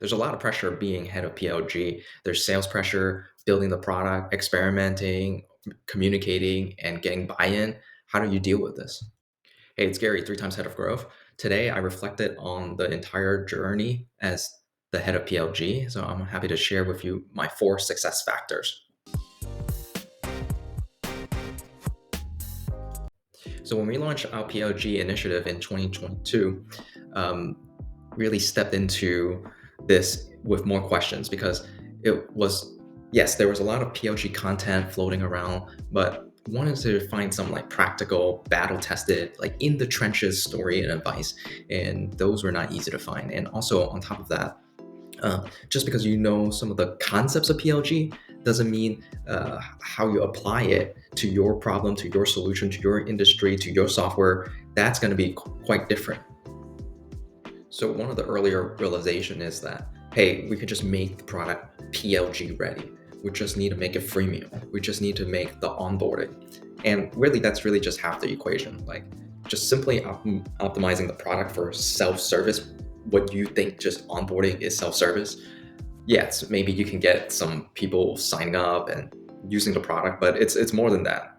There's a lot of pressure being head of PLG. There's sales pressure, building the product, experimenting, communicating, and getting buy-in. How do you deal with this? Hey, it's Gary, 3 times head of growth. Today, I reflected on the entire journey as the head of PLG. So I'm happy to share with you my 4 success factors. So when we launched our PLG initiative in 2022, um, really stepped into this with more questions because it was, yes, there was a lot of PLG content floating around, but wanted to find some like practical, battle tested, like in the trenches story and advice. And those were not easy to find. And also on top of that, just because you know some of the concepts of PLG doesn't mean how you apply it to your problem, to your solution, to your industry, to your software. That's going to be quite different. So one of the earlier realization is that, hey, we could just make the product PLG ready. We just need to make it freemium. We just need to make the onboarding. And really, that's really just half the equation. Like just simply optimizing the product for self-service, what you think just onboarding is self-service. Yes, maybe you can get some people signing up and using the product, but it's more than that.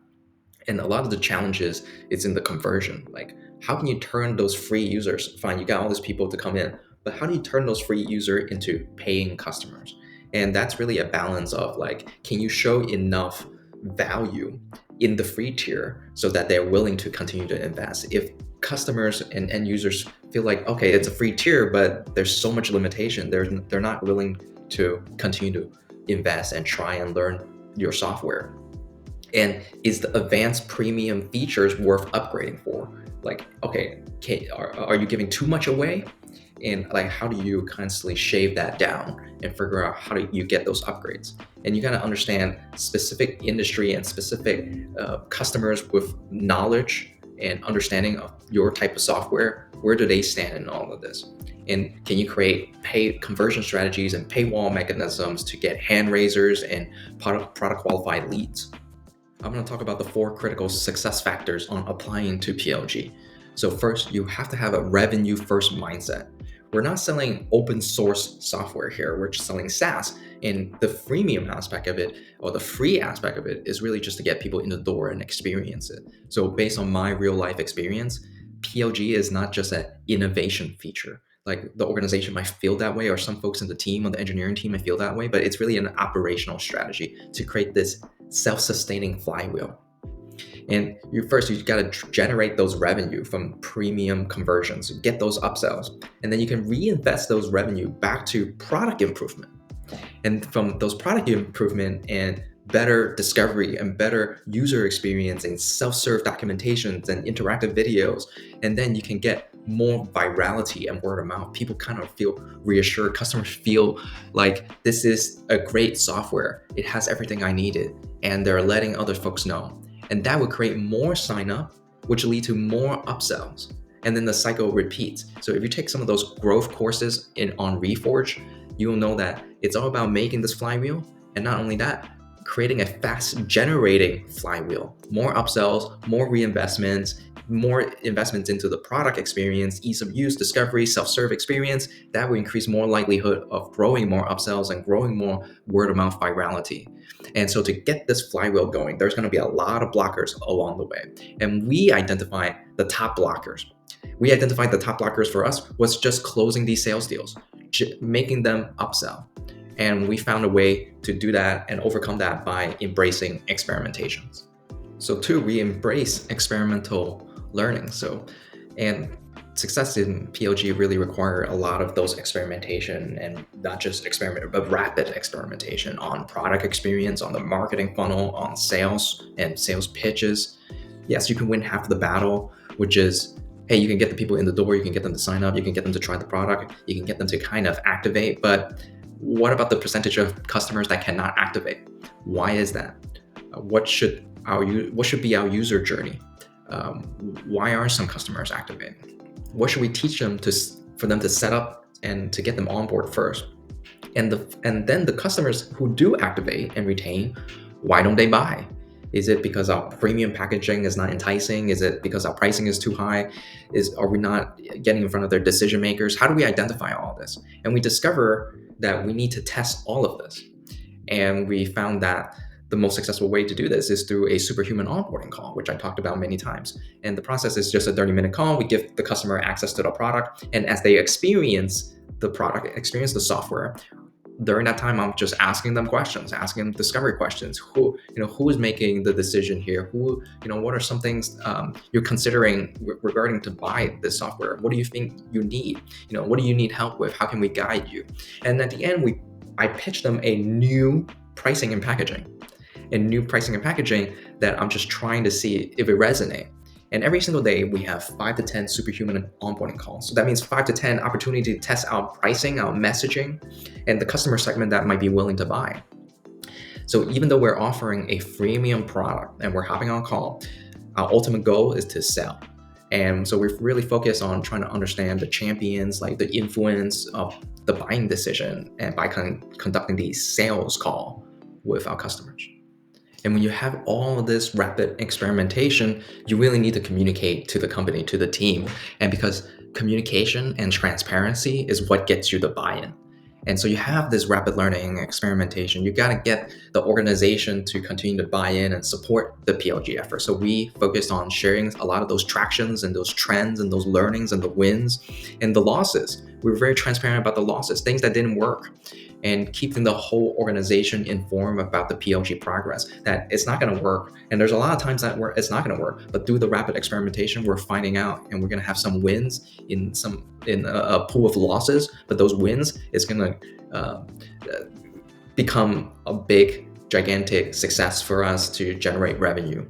And a lot of the challenges is in the conversion. Like, how can you turn those free users? Fine, you got all these people to come in, but how do you turn those free users into paying customers? And that's really a balance of like, can you show enough value in the free tier so that they're willing to continue to invest? If customers and end users feel like, okay, it's a free tier, but there's so much limitation, they're not willing to continue to invest and try and learn your software. And is the advanced premium features worth upgrading for? Like, okay, are you giving too much away? And like, how do you constantly shave that down and figure out how do you get those upgrades? And you got to understand specific industry and specific customers with knowledge and understanding of your type of software. Where do they stand in all of this? And can you create pay conversion strategies and paywall mechanisms to get hand raisers and product qualified leads? I'm going to talk about the 4 critical success factors on applying to PLG. So first, you have to have a revenue first mindset. We're not selling open source software here. We're just selling SaaS. And the freemium aspect of it, or the free aspect of it, is really just to get people in the door and experience it. So based on my real life experience, PLG is not just an innovation feature. Like the organization might feel that way, or some folks in the team, on the engineering team might feel that way, but it's really an operational strategy to create this self-sustaining flywheel. And you got to generate those revenue from premium conversions, get those upsells, and then you can reinvest those revenue back to product improvement. And from those product improvement and better discovery and better user experience and self-serve documentations and interactive videos, and then you can get more virality and word of mouth. People kind of feel reassured. Customers feel like this is a great software. It has everything I needed, and they're letting other folks know. And that would create more sign up, which lead to more upsells. And then the cycle repeats. So if you take some of those growth courses on Reforge, you will know that it's all about making this flywheel. And not only that, creating a fast generating flywheel, more upsells, more reinvestments, more investments into the product experience, ease of use, discovery, self-serve experience. That will increase more likelihood of growing more upsells and growing more word of mouth virality. And so to get this flywheel going, there's going to be a lot of blockers along the way. And we identify the top blockers. We identified the top blockers for us was just closing these sales deals, making them upsell. And we found a way to do that and overcome that by embracing experimentations. So 2, we embrace experimental learning. And success in PLG really require a lot of those experimentation, and not just experiment, but rapid experimentation on product experience, on the marketing funnel, on sales and sales pitches. Yes, you can win half the battle, which is, hey, you can get the people in the door, you can get them to sign up, you can get them to try the product, you can get them to kind of activate, but what about the percentage of customers that cannot activate? Why is that? What should be our user journey? Why aren't some customers activating? What should we teach them for them to set up and to get them on board first? And then the customers who do activate and retain, why don't they buy? Is it because our premium packaging is not enticing? Is it because our pricing is too high? Are we not getting in front of their decision makers? How do we identify all this? And we discover that we need to test all of this. And we found that the most successful way to do this is through a superhuman onboarding call, which I talked about many times. And the process is just a 30-minute call. We give the customer access to the product. And as they experience the product, experience the software, during that time, I'm just asking them questions, asking them discovery questions. Who is making the decision here? What are some things you're considering regarding to buy this software? What do you think you need? What do you need help with? How can we guide you? And at the end, I pitch them a new pricing and packaging, that I'm just trying to see if it resonates. And every single day, we have 5 to 10 superhuman onboarding calls. So that means 5 to 10 opportunity to test out pricing, our messaging, and the customer segment that might be willing to buy. So even though we're offering a freemium product and we're hopping on a call, our ultimate goal is to sell. And so we're really focused on trying to understand the champions, like the influence of the buying decision, and by conducting these sales call with our customers. And when you have all of this rapid experimentation, you really need to communicate to the company, to the team. And because communication and transparency is what gets you the buy-in. And so you have this rapid learning experimentation. You got to get the organization to continue to buy in and support the PLG effort. So we focused on sharing a lot of those tractions and those trends and those learnings and the wins and the losses. We were very transparent about the losses, things that didn't work, and keeping the whole organization informed about the PLG progress, that it's not going to work. And there's a lot of times that it's not going to work, but through the rapid experimentation, we're finding out, and we're going to have some wins in a pool of losses, but those wins is going to become a big, gigantic success for us to generate revenue.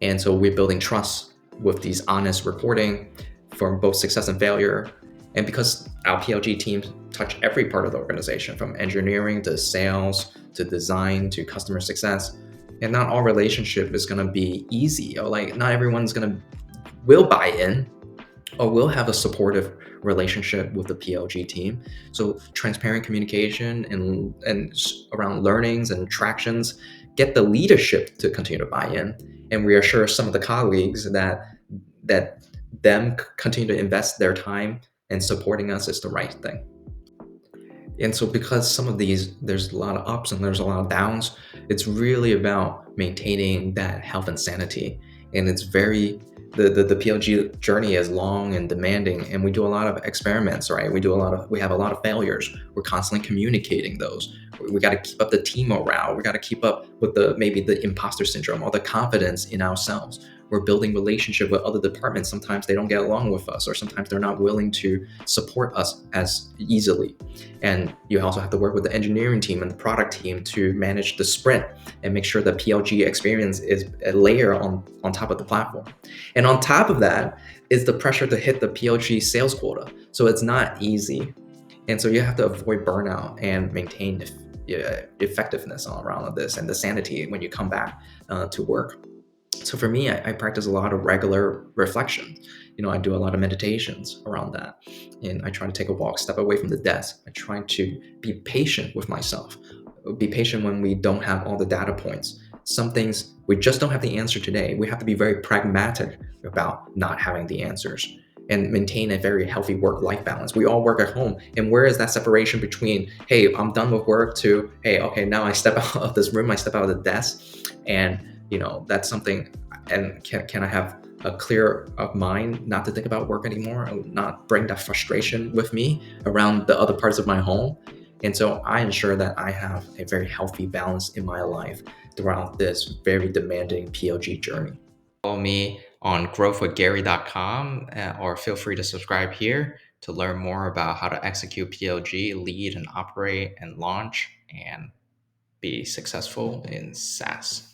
And so we're building trust with these honest reporting for both success and failure. And because our PLG teams touch every part of the organization, from engineering to sales to design to customer success, and not all relationship is going to be easy, or like not everyone's will buy in or will have a supportive relationship with the PLG team. So transparent communication and around learnings and tractions get the leadership to continue to buy in, and reassure some of the colleagues that them continue to invest their time and supporting us is the right thing. And so because some of these, there's a lot of ups and there's a lot of downs, it's really about maintaining that health and sanity. And it's very, the PLG journey is long and demanding, and we do a lot of experiments, right? We have a lot of failures. We're constantly communicating those. We got to keep up the team morale. We got to keep up with maybe the imposter syndrome or the confidence in ourselves. We're building relationship with other departments. Sometimes they don't get along with us, or sometimes they're not willing to support us as easily. And you also have to work with the engineering team and the product team to manage the sprint and make sure the PLG experience is a layer on top of the platform. And on top of that is the pressure to hit the PLG sales quota. So it's not easy. And so you have to avoid burnout and maintain effectiveness around this and the sanity when you come back to work. So for me, I practice a lot of regular reflection. I do a lot of meditations around that. And I try to take a walk, step away from the desk. I try to be patient with myself. Be patient when we don't have all the data points. Some things, we just don't have the answer today. We have to be very pragmatic about not having the answers and maintain a very healthy work-life balance. We all work at home. And where is that separation between, hey, I'm done with work, to, hey, okay, now I step out of this room, I step out of the desk, and that's something. And can I have a clear of mind not to think about work anymore, and not bring that frustration with me around the other parts of my home? And so I ensure that I have a very healthy balance in my life throughout this very demanding PLG journey. Follow me on growthwithgary.com, or feel free to subscribe here to learn more about how to execute PLG, lead and operate and launch, and be successful in SaaS.